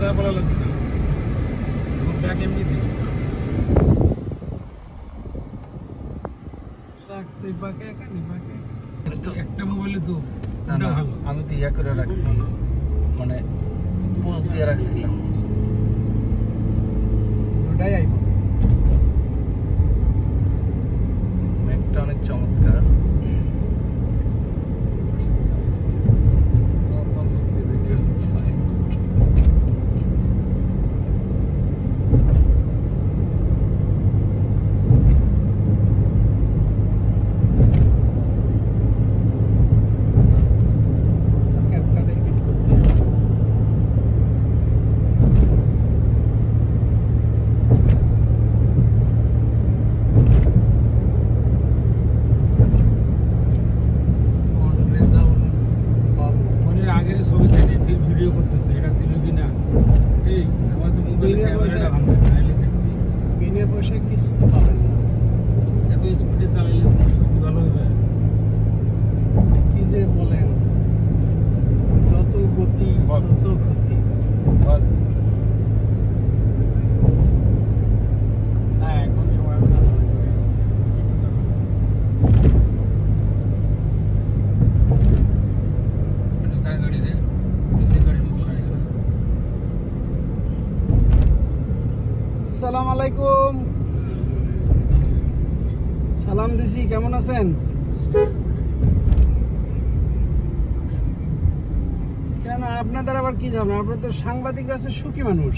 দেওয়া বলা লাগবে না, ব্যাগ এমনি দিই রাখতে পাকে একানি পাকে একটা মোবাইলে তো না আমি তো ইয়া করে রাখছি, মানে পোস্ট দিয়ে রাখছিলাম। ওটাই আইব। ম্যাপটা অনেক চমৎকার। ভিডিও করতেছে, এটা দিল কিনা এই আমার তো মোবাইলে ক্যামেরাটা ভাঙবে নাইলে দেখবি বিনা পয়সায় কিছু পাবেন না। এত স্পিডে চালাইলে ছবি ভালো হবে? কি যে বলেন, যত গতি তত ক্ষতি। হ্যাঁ এখন সময় গাড়ি দে আসসালামু আলাইকুম। সালাম দিছি, কেমন আছেন? কেন আপনাদের আবার কি ঝামেলা? আপনার তো সাংবাদিকরা হচ্ছে সুখী মানুষ,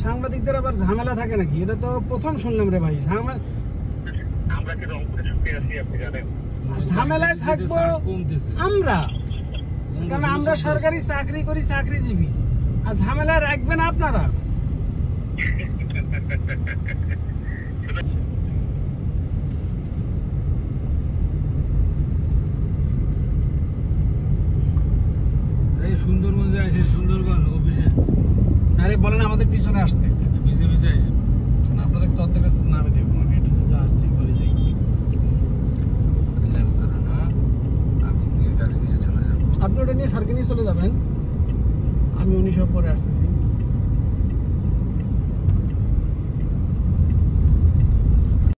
সাংবাদিকদের আবার ঝামেলা থাকে নাকি? এটা তো প্রথম শুনলাম রে ভাই। ঝামেলায় থাকবো আমরা, কারণ আমরা সরকারি চাকরি করি, চাকরিজীবী। আর ঝামেলায় রাখবেন আপনারা। এই সুন্দরগঞ্জে আসে, সুন্দরগঞ্জ অফিসে। আরে বলেন আমাদের পিছনে আসতে, পিছিয়ে পিছিয়ে আসে। আপনাদের তত্ত্বের কাছে নামে দেবো, আমি একটু আসছি করে যাই। আপনি ওটা নিয়ে স্যারকে নিয়ে চলে যাবেন, আমি 19 পরে আসতেছি।